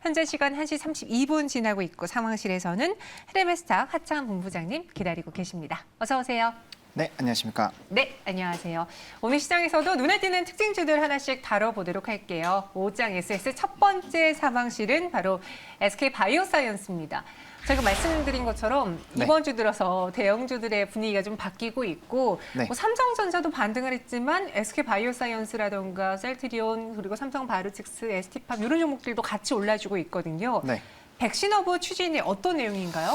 현재 시간 1시 32분 지나고 있고 상황실에서는 헤르메스탁 하창 본부장님 기다리고 계십니다. 어서 오세요. 네, 안녕하십니까. 네, 안녕하세요. 오늘 시장에서도 눈에 띄는 특징주들 하나씩 다뤄보도록 할게요. 오장 SS 첫 번째 상황실은 바로 SK바이오사이언스입니다. 제가 말씀드린 것처럼 네. 이번 주 들어서 대형주들의 분위기가 좀 바뀌고 있고 네. 뭐 삼성전자도 반등을 했지만 SK바이오사이언스라던가 셀트리온 그리고 삼성바이오로직스, ST팜 이런 종목들도 같이 올라주고 있거든요. 네. 백신허브 추진이 어떤 내용인가요?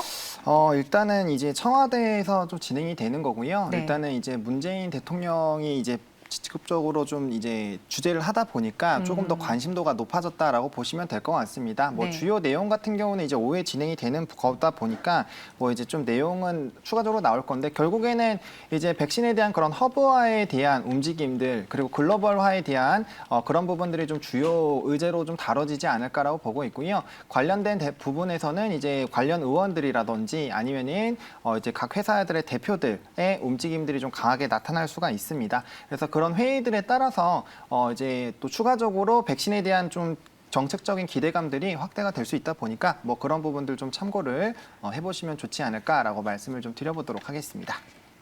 일단은 이제 청와대에서 좀 진행이 되는 거고요. 네. 일단은 이제 문재인 대통령이 이제 직접적으로 좀 이제 주재를 하다 보니까 조금 더 관심도가 높아졌다라고 보시면 될 것 같습니다. 뭐 네. 주요 내용 같은 경우는 이제 오후에 진행이 되는 거다 보니까 뭐 이제 좀 내용은 추가적으로 나올 건데 결국에는 이제 백신에 대한 그런 허브화에 대한 움직임들 그리고 글로벌화에 대한 그런 부분들이 좀 주요 의제로 좀 다뤄지지 않을까라고 보고 있고요. 관련된 부분에서는 이제 관련 의원들이라든지 아니면은 이제 각 회사들의 대표들의 움직임들이 좀 강하게 나타날 수가 있습니다. 그래서 그런 회의들에 따라서 이제 또 추가적으로 백신에 대한 좀 정책적인 기대감들이 확대가 될 수 있다 보니까 뭐 그런 부분들 좀 참고를 해보시면 좋지 않을까라고 말씀을 좀 드려보도록 하겠습니다.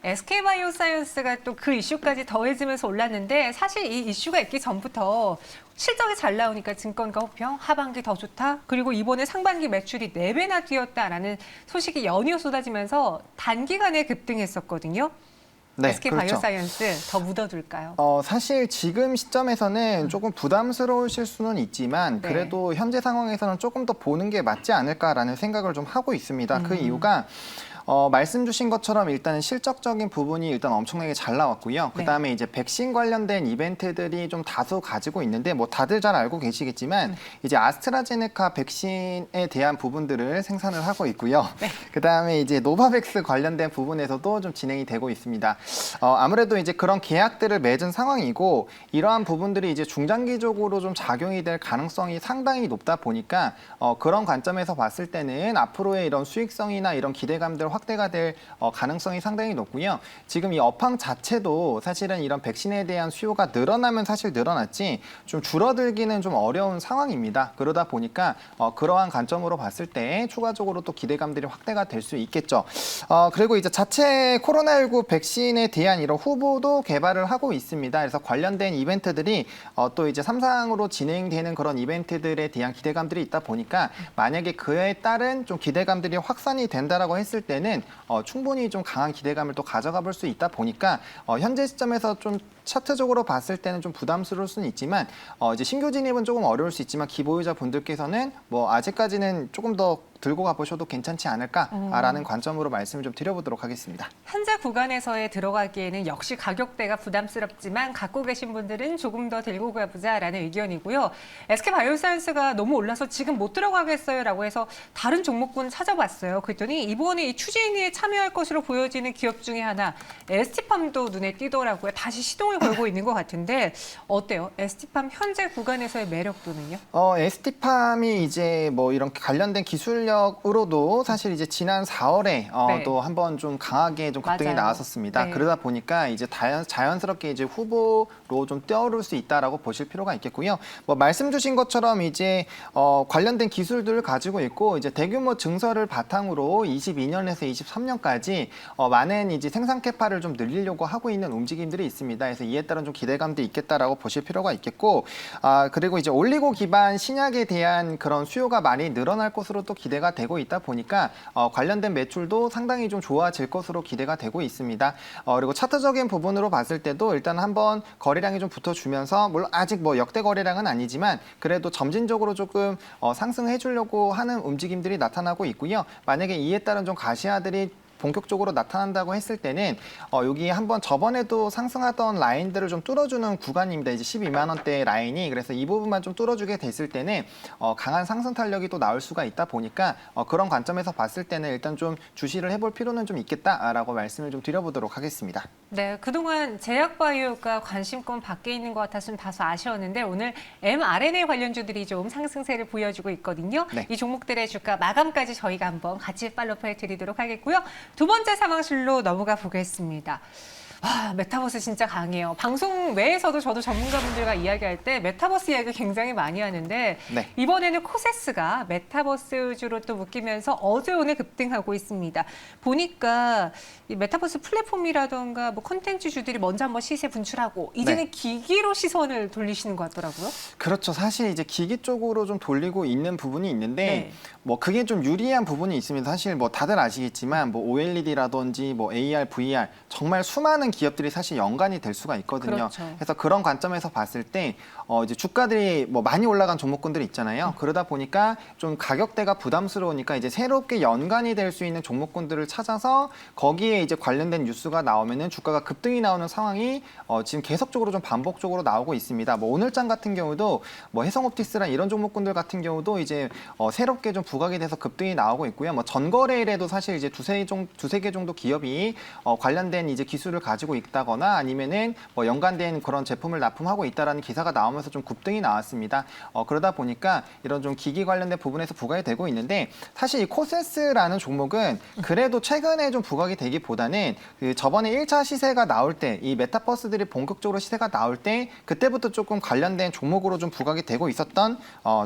SK바이오사이언스가 또 그 이슈까지 더해지면서 올랐는데 사실 이 이슈가 있기 전부터 실적이 잘 나오니까 증권가 호평, 하반기 더 좋다. 그리고 이번에 상반기 매출이 4배나 뛰었다라는 소식이 연이어 쏟아지면서 단기간에 급등했었거든요. 네, SK바이오사이언스 그렇죠. 더 묻어둘까요? 사실 지금 시점에서는 조금 부담스러우실 수는 있지만 네. 그래도 현재 상황에서는 조금 더 보는 게 맞지 않을까라는 생각을 좀 하고 있습니다. 그 이유가 말씀 주신 것처럼 일단은 실적적인 부분이 일단 엄청나게 잘 나왔고요. 그다음에 이제 백신 관련된 이벤트들이 좀 다소 가지고 있는데 뭐 다들 잘 알고 계시겠지만 이제 아스트라제네카 백신에 대한 부분들을 생산을 하고 있고요. 그다음에 이제 노바백스 관련된 부분에서도 좀 진행이 되고 있습니다. 아무래도 이제 그런 계약들을 맺은 상황이고 이러한 부분들이 이제 중장기적으로 좀 작용이 될 가능성이 상당히 높다 보니까 그런 관점에서 봤을 때는 앞으로의 이런 수익성이나 이런 기대감들 확대가 될 가능성이 상당히 높고요. 지금 이 업황 자체도 사실은 이런 백신에 대한 수요가 늘어나면 사실 늘어났지 좀 줄어들기는 좀 어려운 상황입니다. 그러다 보니까 그러한 관점으로 봤을 때 추가적으로 또 기대감들이 확대가 될 수 있겠죠. 그리고 이제 자체 코로나19 백신에 대한 이런 후보도 개발을 하고 있습니다. 그래서 관련된 이벤트들이 또 이제 삼상으로 진행되는 그런 이벤트들에 대한 기대감들이 있다 보니까 만약에 그에 따른 좀 기대감들이 확산이 된다라고 했을 때는 충분히 좀 강한 기대감을 또 가져가 볼 수 있다 보니까 현재 시점에서 좀 차트적으로 봤을 때는 좀 부담스러울 수는 있지만 이제 신규 진입은 조금 어려울 수 있지만 기보유자 분들께서는 뭐 아직까지는 조금 더 들고 가보셔도 괜찮지 않을까라는 관점으로 말씀을 좀 드려보도록 하겠습니다. 현재 구간에서의 들어가기에는 역시 가격대가 부담스럽지만 갖고 계신 분들은 조금 더 들고 가보자라는 의견이고요. SK바이오사이언스가 너무 올라서 지금 못 들어가겠어요라고 해서 다른 종목군 찾아봤어요. 그랬더니 이번에 이 추진위에 참여할 것으로 보여지는 기업 중에 하나 ST팜도 눈에 띄더라고요. 다시 시동을 걸고 있는 것 같은데 어때요? ST팜 현재 구간에서의 매력도는요? ST팜이 이제 뭐 이런 관련된 기술력으로도 사실 이제 지난 4월에 네. 또 한번 좀 강하게 좀 급등이 맞아요. 나왔었습니다. 네. 그러다 보니까 이제 자연스럽게 이제 후보로 좀 뛰어오를 수 있다라고 보실 필요가 있겠고요. 뭐 말씀 주신 것처럼 이제 관련된 기술들을 가지고 있고 이제 대규모 증설을 바탕으로 22년에서 23년까지 많은 이제 생산 캐파를 좀 늘리려고 하고 있는 움직임들이 있습니다. 그래서 이에 따른 좀 기대감도 있겠다라고 보실 필요가 있겠고, 그리고 이제 올리고 기반 신약에 대한 그런 수요가 많이 늘어날 것으로 또 기대가 되고 있다 보니까 관련된 매출도 상당히 좀 좋아질 것으로 기대가 되고 있습니다. 그리고 차트적인 부분으로 봤을 때도 일단 한번 거래량이 좀 붙어주면서 물론 아직 뭐 역대 거래량은 아니지만 그래도 점진적으로 조금 상승해 주려고 하는 움직임들이 나타나고 있고요. 만약에 이에 따른 좀 가시화들이 본격적으로 나타난다고 했을 때는 여기 한번 저번에도 상승하던 라인들을 좀 뚫어주는 구간입니다. 이제 12만 원대 라인이 그래서 이 부분만 좀 뚫어주게 됐을 때는 강한 상승 탄력이 또 나올 수가 있다 보니까 그런 관점에서 봤을 때는 일단 좀 주시를 해볼 필요는 좀 있겠다라고 말씀을 좀 드려보도록 하겠습니다. 네, 그동안 제약바이오가 관심권 밖에 있는 것 같아서 좀 다소 아쉬웠는데 오늘 mRNA 관련주들이 좀 상승세를 보여주고 있거든요. 네. 이 종목들의 주가 마감까지 저희가 한번 같이 팔로우 해드리도록 하겠고요. 두 번째 상황실로 넘어가 보겠습니다. 메타버스 진짜 강해요. 방송 외에서도 저도 전문가분들과 이야기할 때 메타버스 이야기 굉장히 많이 하는데 네. 이번에는 코세스가 메타버스 위주로 또 묶이면서 어제 오늘 급등하고 있습니다. 보니까 이 메타버스 플랫폼이라던가 뭐 콘텐츠주들이 먼저 한번 시세 분출하고 이제는 네. 기기로 시선을 돌리시는 것 같더라고요. 그렇죠. 사실 이제 기기 쪽으로 좀 돌리고 있는 부분이 있는데 네. 뭐 그게 좀 유리한 부분이 있습니다. 사실 뭐 다들 아시겠지만 뭐 OLED라든지 뭐 AR, VR 정말 수많은 기업들이 사실 연관이 될 수가 있거든요. 그렇죠. 그래서 그런 관점에서 봤을 때 이제 주가들이 뭐 많이 올라간 종목군들이 있잖아요. 그러다 보니까 좀 가격대가 부담스러우니까 이제 새롭게 연관이 될 수 있는 종목군들을 찾아서 거기에 이제 관련된 뉴스가 나오면은 주가가 급등이 나오는 상황이 지금 계속적으로 좀 반복적으로 나오고 있습니다. 뭐 오늘장 같은 경우도 뭐 해성옵틱스랑 이런 종목군들 같은 경우도 이제 새롭게 좀 부각이 돼서 급등이 나오고 있고요. 뭐 전거래일에도 사실 이제 두세 개 정도 기업이 관련된 이제 기술을 가지고 있다거나 아니면은 뭐 연관된 그런 제품을 납품하고 있다라는 기사가 나오면서 좀 급등이 나왔습니다. 그러다 보니까 이런 좀 기기 관련된 부분에서 부각이 되고 있는데 사실 이 코세스라는 종목은 그래도 최근에 좀 부각이 되기보다는 그 저번에 1차 시세가 나올 때 이 메타버스들이 본격적으로 시세가 나올 때 그때부터 조금 관련된 종목으로 좀 부각이 되고 있었던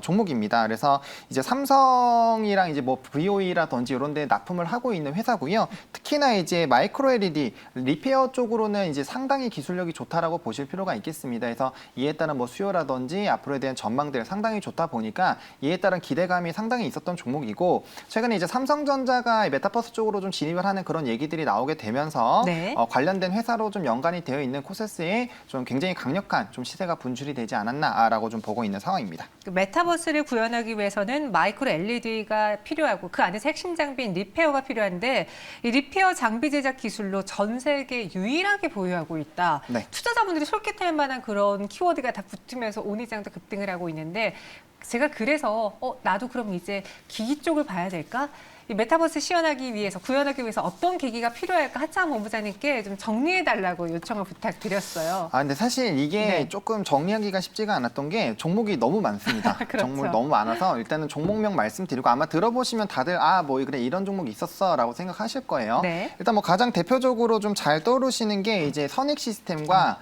종목입니다. 그래서 이제 삼성이랑 이제 뭐 VOE라든지 이런 데 납품을 하고 있는 회사고요. 특히나 이제 마이크로 LED 리페어 쪽으로는 이제 상당히 기술력이 좋다라고 보실 필요가 있겠습니다. 그래서 이에 따른 뭐 수요라든지 앞으로에 대한 전망들 상당히 좋다 보니까 이에 따른 기대감이 상당히 있었던 종목이고 최근에 이제 삼성전자가 메타버스 쪽으로 좀 진입을 하는 그런 얘기들이 나오게 되면서 네. 관련된 회사로 좀 연관이 되어 있는 코세스에 좀 굉장히 강력한 좀 시세가 분출이 되지 않았나라고 좀 보고 있는 상황입니다. 그 메타버스를 구현하기 위해서는 마이크로 LED가 필요하고 그 안에서 핵심 장비인 리페어가 필요한데 이 리페어 장비 제작 기술로 전 세계 유일하게 보유하고 있다. 네. 투자자분들이 솔깃할 만한 그런 키워드가 다 붙으면서 오늘장도 급등을 하고 있는데 제가 그래서 나도 그럼 이제 기기 쪽을 봐야 될까? 이 메타버스 시연하기 위해서 구현하기 위해서 어떤 기기가 필요할까 하창 본부장님께 좀 정리해달라고 요청을 부탁드렸어요. 근데 사실 이게 네. 조금 정리하기가 쉽지가 않았던 게 종목이 너무 많습니다. 그렇죠. 종목이 너무 많아서 일단은 종목명 말씀드리고 아마 들어보시면 다들 뭐 그래 이런 종목이 있었어라고 생각하실 거예요. 네. 일단 뭐 가장 대표적으로 좀 잘 떠오르시는 게 이제 선익 시스템과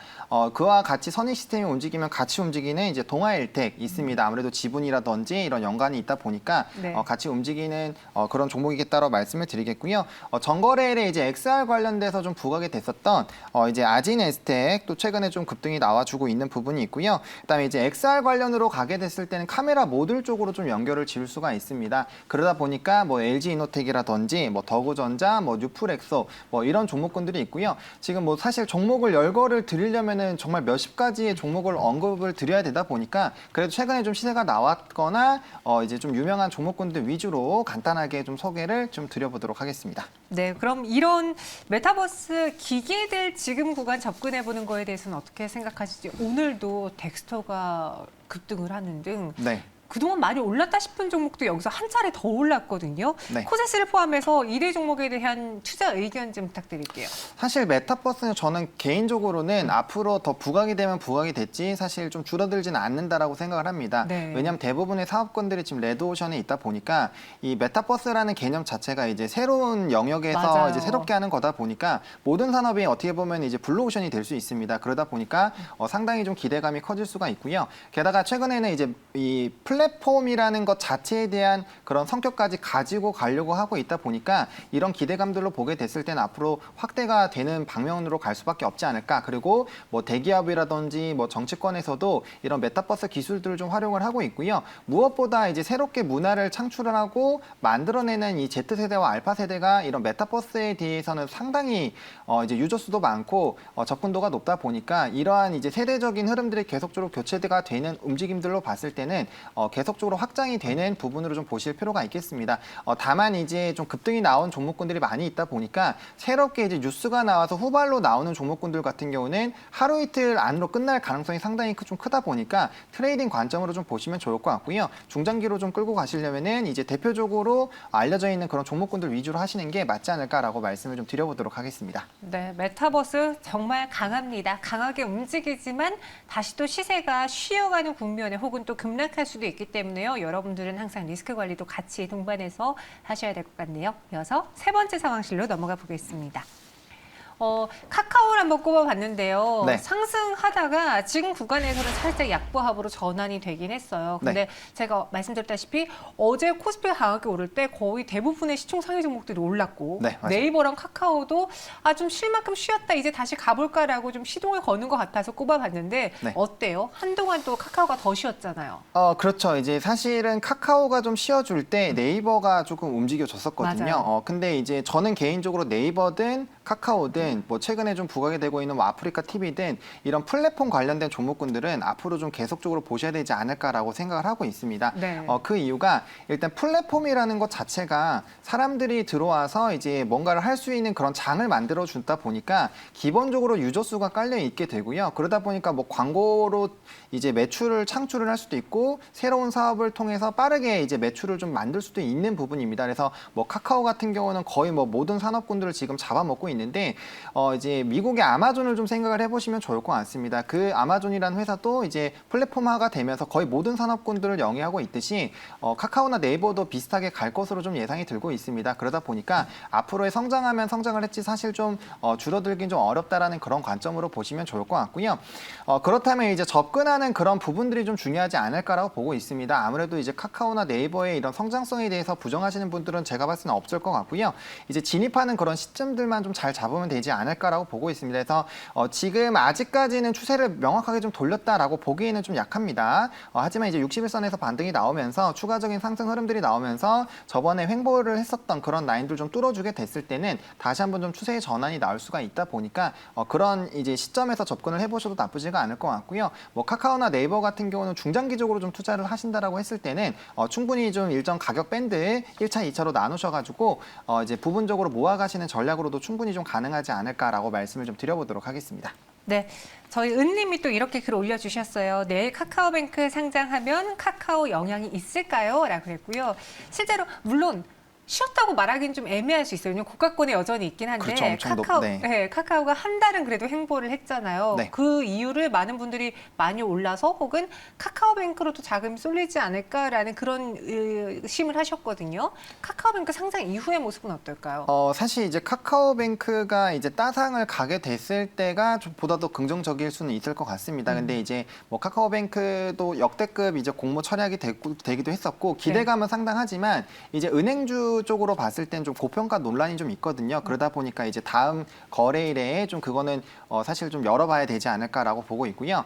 그와 같이 선익 시스템이 움직이면 같이 움직이는 이제 동아일텍 있습니다. 아무래도 지분이라든지 이런 연관이 있다 보니까 네. 같이 움직이는 그런 종목이겠다라고 말씀을 드리겠고요. 전거래일에 이제 XR 관련돼서 좀 부각이 됐었던 이제 아진에스텍 또 최근에 좀 급등이 나와주고 있는 부분이 있고요. 그다음에 이제 XR 관련으로 가게 됐을 때는 카메라 모듈 쪽으로 좀 연결을 지을 수가 있습니다. 그러다 보니까 뭐 LG 이노텍이라든지 뭐 더구전자, 뭐 뉴플엑소 뭐 이런 종목군들이 있고요. 지금 뭐 사실 종목을 열거를 드리려면은 정말 몇십 가지의 종목을 언급을 드려야 되다 보니까 그래도 최근에 좀 시세가 나왔거나 이제 좀 유명한 종목군들 위주로 간단하게 좀 소개를 좀 드려보도록 하겠습니다. 네, 그럼 이런 메타버스 기기들 지금 구간 접근해보는 거에 대해서는 어떻게 생각하시지? 오늘도 덱스터가 급등을 하는 등 네. 그동안 많이 올랐다 싶은 종목도 여기서 한 차례 더 올랐거든요. 네. 코세스를 포함해서 1위 종목에 대한 투자 의견 좀 부탁드릴게요. 사실 메타버스는 저는 개인적으로는 앞으로 더 부각이 되면 부각이 됐지 사실 좀 줄어들지는 않는다라고 생각을 합니다. 네. 왜냐하면 대부분의 사업권들이 지금 레드오션에 있다 보니까 이 메타버스라는 개념 자체가 이제 새로운 영역에서 맞아요. 이제 새롭게 하는 거다 보니까 모든 산업이 어떻게 보면 이제 블루오션이 될 수 있습니다. 그러다 보니까 상당히 좀 기대감이 커질 수가 있고요. 게다가 최근에는 이제 이 플랫폼이라는 것 자체에 대한 그런 성격까지 가지고 가려고 하고 있다 보니까 이런 기대감들로 보게 됐을 때는 앞으로 확대가 되는 방면으로 갈 수밖에 없지 않을까. 그리고 뭐 대기업이라든지 뭐 정치권에서도 이런 메타버스 기술들을 좀 활용을 하고 있고요. 무엇보다 이제 새롭게 문화를 창출을 하고 만들어내는 이 Z세대와 알파세대가 이런 메타버스에 대해서는 상당히 이제 유저 수도 많고 접근도가 높다 보니까 이러한 이제 세대적인 흐름들이 계속적으로 교체가 되는 움직임들로 봤을 때는 계속적으로 확장이 되는 부분으로 좀 보실 필요가 있겠습니다. 다만 이제 좀 급등이 나온 종목군들이 많이 있다 보니까 새롭게 이제 뉴스가 나와서 후발로 나오는 종목군들 같은 경우는 하루 이틀 안으로 끝날 가능성이 상당히 좀 크다 보니까 트레이딩 관점으로 좀 보시면 좋을 것 같고요. 중장기로 좀 끌고 가시려면은 이제 대표적으로 알려져 있는 그런 종목군들 위주로 하시는 게 맞지 않을까라고 말씀을 좀 드려보도록 하겠습니다. 네, 메타버스 정말 강합니다. 강하게 움직이지만 다시 또 시세가 쉬어가는 국면에 혹은 또 급락할 수도 있기 때문에요. 여러분들은 항상 리스크 관리도 같이 동반해서 하셔야 될 것 같네요. 이어서 세 번째 상황실로 넘어가 보겠습니다. 카카오를 한번 꼽아봤는데요. 네. 상승하다가 지금 구간에서는 살짝 약보합으로 전환이 되긴 했어요. 근데 네. 제가 말씀드렸다시피 어제 코스피가 강하게 오를 때 거의 대부분의 시총 상위 종목들이 올랐고 네, 맞아요. 네이버랑 카카오도 좀 쉴 만큼 쉬었다 이제 다시 가볼까라고 좀 시동을 거는 것 같아서 꼽아봤는데 네. 어때요? 한동안 또 카카오가 더 쉬었잖아요. 그렇죠. 이제 사실은 카카오가 좀 쉬어줄 때 네이버가 조금 움직여줬었거든요. 맞아요. 근데 이제 저는 개인적으로 네이버든 카카오든 뭐 최근에 좀 부각이 되고 있는 뭐 아프리카 TV든 이런 플랫폼 관련된 종목군들은 앞으로 좀 계속적으로 보셔야 되지 않을까라고 생각을 하고 있습니다. 네. 그 이유가 일단 플랫폼이라는 것 자체가 사람들이 들어와서 이제 뭔가를 할 수 있는 그런 장을 만들어 주다 보니까 기본적으로 유저 수가 깔려 있게 되고요. 그러다 보니까 뭐 광고로 이제 매출을 창출을 할 수도 있고 새로운 사업을 통해서 빠르게 이제 매출을 좀 만들 수도 있는 부분입니다. 그래서 뭐 카카오 같은 경우는 거의 뭐 모든 산업군들을 지금 잡아먹고 있는데 이제 미국의 아마존을 좀 생각을 해보시면 좋을 것 같습니다. 그 아마존이라는 회사도 이제 플랫폼화가 되면서 거의 모든 산업군들을 영위하고 있듯이 카카오나 네이버도 비슷하게 갈 것으로 좀 예상이 들고 있습니다. 그러다 보니까 앞으로의 성장하면 성장을 했지 사실 좀 줄어들긴 좀 어렵다라는 그런 관점으로 보시면 좋을 것 같고요. 그렇다면 이제 접근하는 그런 부분들이 좀 중요하지 않을까라고 보고 있습니다. 아무래도 이제 카카오나 네이버의 이런 성장성에 대해서 부정하시는 분들은 제가 봤을 때는 없을 것 같고요. 이제 진입하는 그런 시점들만 좀 잘 잡으면 되지 않을까라고 보고 있습니다. 그래서 지금 아직까지는 추세를 명확하게 좀 돌렸다라고 보기에는 좀 약합니다. 하지만 이제 60일선에서 반등이 나오면서 추가적인 상승 흐름들이 나오면서 저번에 횡보를 했었던 그런 라인들 좀 뚫어주게 됐을 때는 다시 한번 좀 추세의 전환이 나올 수가 있다 보니까 그런 이제 시점에서 접근을 해보셔도 나쁘지가 않을 것 같고요. 뭐 카카오나 네이버 같은 경우는 중장기적으로 좀 투자를 하신다라고 했을 때는 충분히 좀 일정 가격 밴드 1차, 2차로 나누셔가지고 이제 부분적으로 모아가시는 전략으로도 충분히 좀 가능하지 않을까라고 말씀을 좀 드려보도록 하겠습니다. 네, 저희 은님이 또 이렇게 글 올려주셨어요. 내일 카카오뱅크 상장하면 카카오 영향이 있을까요? 라고 했고요. 실제로 물론 쉬었다고 말하기는 좀 애매할 수 있어요. 왜냐면 고가권에 여전히 있긴 한데 그렇죠, 엄청 네, 카카오가 한 달은 그래도 횡보를 했잖아요. 네. 그 이유를 많은 분들이 많이 올라서 혹은 카카오뱅크로도 자금이 쏠리지 않을까라는 그런 의심을 하셨거든요. 카카오뱅크 상장 이후의 모습은 어떨까요? 사실 이제 카카오뱅크가 이제 따상을 가게 됐을 때가 좀 보다 더 긍정적일 수는 있을 것 같습니다. 근데 이제 뭐 카카오뱅크도 역대급 이제 공모 철학이 되기도 했었고 기대감은 상당하지만 이제 은행주 쪽으로 봤을 땐 좀 고평가 논란이 좀 있거든요. 그러다 보니까 이제 다음 거래일에 좀 그거는 사실 좀 열어봐야 되지 않을까라고 보고 있고요.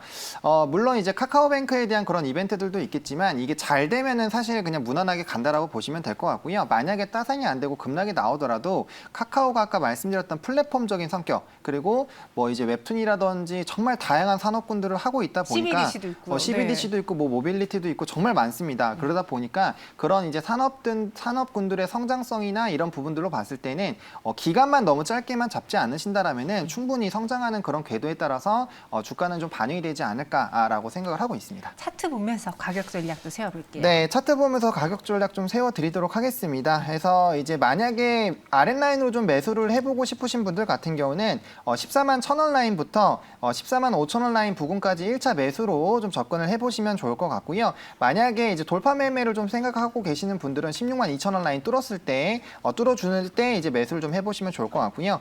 물론 이제 카카오뱅크에 대한 그런 이벤트들도 있겠지만 이게 잘 되면은 사실 그냥 무난하게 간다라고 보시면 될 것 같고요. 만약에 따상이 안 되고 급락이 나오더라도 카카오가 아까 말씀드렸던 플랫폼적인 성격 그리고 뭐 이제 웹툰이라든지 정말 다양한 산업군들을 하고 있다 보니까 CBDC도 있고요. CBDC도 있고 뭐 모빌리티도 있고 정말 많습니다. 그러다 보니까 그런 이제 산업군들의 성장성이나 이런 부분들로 봤을 때는 기간만 너무 짧게만 잡지 않으신다라면은 충분히 성장하는 그런 궤도에 따라서 주가는 좀 반영이 되지 않을까라고 생각을 하고 있습니다. 차트 보면서 가격 전략도 세워볼게요. 네, 차트 보면서 가격 전략 좀 세워드리도록 하겠습니다. 그래서 이제 만약에 아랫라인으로 좀 매수를 해보고 싶으신 분들 같은 경우는 14만 1,000원 라인부터 14만 5천원 라인 부근까지 1차 매수로 좀 접근을 해보시면 좋을 것 같고요. 만약에 이제 돌파 매매를 좀 생각하고 계시는 분들은 16만 2천원 라인 뚫었을 때, 뚫어주는 때 이제 매수를 좀 해보시면 좋을 것 같고요.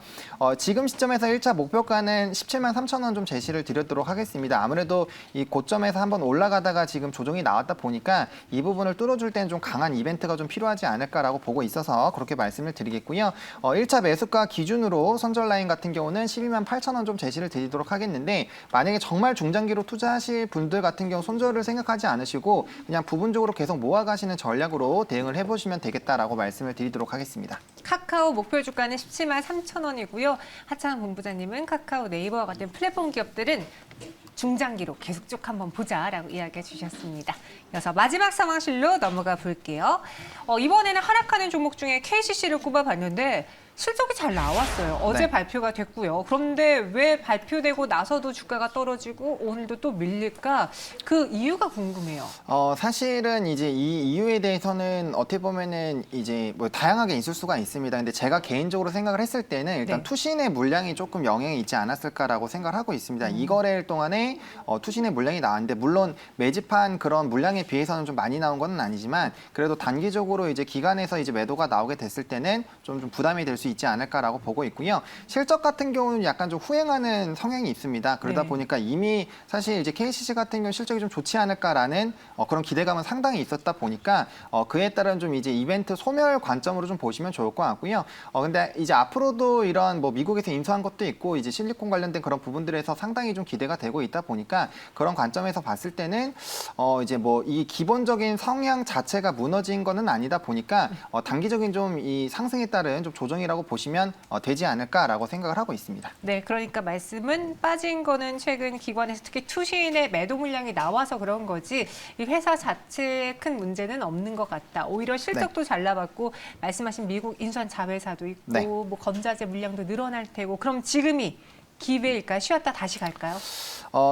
지금 시점에서 1차 목표가는 17만 3천원 좀 제시를 드리도록 하겠습니다. 아무래도 이 고점에서 한번 올라가다가 지금 조정이 나왔다 보니까 이 부분을 뚫어줄 때는 좀 강한 이벤트가 좀 필요하지 않을까라고 보고 있어서 그렇게 말씀을 드리겠고요. 1차 매수가 기준으로 선절 라인 같은 경우는 12만 8천원 좀 제시를 드리도록 하겠는데 만약에 정말 중장기로 투자하실 분들 같은 경우 손절을 생각하지 않으시고 그냥 부분적으로 계속 모아가시는 전략으로 대응을 해보시면 되겠다라고 말씀을 드리도록 하겠습니다. 카카오 목표 주가는 17만 3천원이고요. 하창 본부장님은 카카오 네이버와 같은 플랫폼 기업들은 중장기로 계속 쭉 한번 보자라고 이야기해 주셨습니다. 이어서 마지막 상황실로 넘어가 볼게요. 이번에는 하락하는 종목 중에 KCC를 꼽아봤는데 실적이 잘 나왔어요. 어제 네. 발표가 됐고요. 그런데 왜 발표되고 나서도 주가가 떨어지고 오늘도 또 밀릴까? 그 이유가 궁금해요. 사실은 이제 이 이유에 대해서는 어떻게 보면은 이제 뭐 다양하게 있을 수가 있습니다. 근데 제가 개인적으로 생각을 했을 때는 일단 네. 투신의 물량이 조금 영향이 있지 않았을까라고 생각을 하고 있습니다. 이 거래일 동안에 투신의 물량이 나왔는데 물론 매집한 그런 물량에 비해서는 좀 많이 나온 건 아니지만 그래도 단기적으로 이제 기간에서 이제 매도가 나오게 됐을 때는 좀 부담이 될 수 수 있지 않을까라고 보고 있고요. 실적 같은 경우는 약간 좀 후행하는 성향이 있습니다. 그러다 네. 보니까 이미 사실 이제 KCC 같은 경우 실적이 좀 좋지 않을까라는 그런 기대감은 상당히 있었다 보니까 그에 따른 좀 이제 이벤트 소멸 관점으로 좀 보시면 좋을 것 같고요. 근데 이제 앞으로도 이런 뭐 미국에서 인수한 것도 있고 이제 실리콘 관련된 그런 부분들에서 상당히 좀 기대가 되고 있다 보니까 그런 관점에서 봤을 때는 이제 뭐 이 기본적인 성향 자체가 무너진 거는 아니다 보니까 단기적인 좀 이 상승에 따른 좀 조정이라고 보시면 되지 않을까라고 생각을 하고 있습니다. 네, 그러니까 말씀은 빠진 거는 최근 기관에서 특히 투신의 매도 물량이 나와서 그런 거지 이 회사 자체에 큰 문제는 없는 것 같다. 오히려 실적도 잘 나왔고 말씀하신 미국 인수한 자회사도 있고 네. 뭐 건자재 물량도 늘어날 테고 그럼 지금이 기회일까요? 쉬었다 다시 갈까요?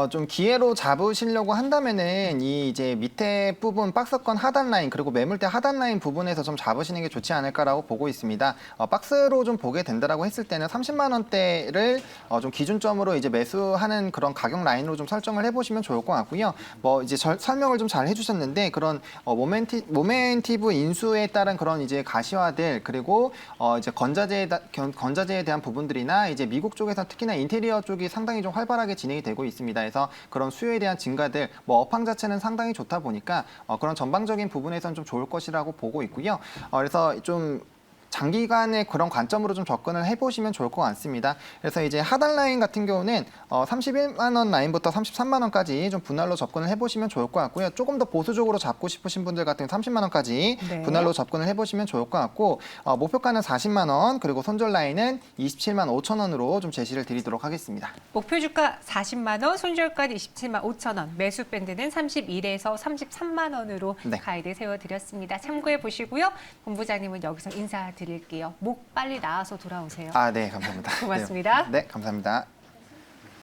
좀 기회로 잡으시려고 한다면은 이 이제 밑에 부분 박스권 하단 라인 그리고 매물대 하단 라인 부분에서 좀 잡으시는 게 좋지 않을까라고 보고 있습니다. 박스로 좀 보게 된다라고 했을 때는 30만 원대를 좀 기준점으로 이제 매수하는 그런 가격 라인으로 좀 설정을 해보시면 좋을 것 같고요. 뭐 이제 설명을 좀 잘 해주셨는데 그런 모멘티브 인수에 따른 그런 이제 가시화들 그리고 이제 건자재에 대한 부분들이나 이제 미국 쪽에서 특히나 인테리어 쪽이 상당히 좀 활발하게 진행이 되고 있습니다. 그래서 그런 수요에 대한 증가들, 뭐 업황 자체는 상당히 좋다 보니까 그런 전방적인 부분에서는 좀 좋을 것이라고 보고 있고요. 그래서 좀 장기간의 그런 관점으로 좀 접근을 해보시면 좋을 것 같습니다. 그래서 이제 하단 라인 같은 경우는 31만 원 라인부터 33만 원까지 좀 분할로 접근을 해보시면 좋을 것 같고요. 조금 더 보수적으로 잡고 싶으신 분들 같은 경우 30만 원까지 네. 분할로 접근을 해보시면 좋을 것 같고 목표가는 40만 원 그리고 손절 라인은 27만 5천 원으로 좀 제시를 드리도록 하겠습니다. 목표 주가 40만 원, 손절가는 27만 5천 원, 매수 밴드는 31에서 33만 원으로 네. 가이드 세워드렸습니다. 참고해 보시고요. 본부장님은 여기서 인사드릴게요. 목 빨리 나와서 돌아오세요. 네, 감사합니다. 고맙습니다. 네, 감사합니다.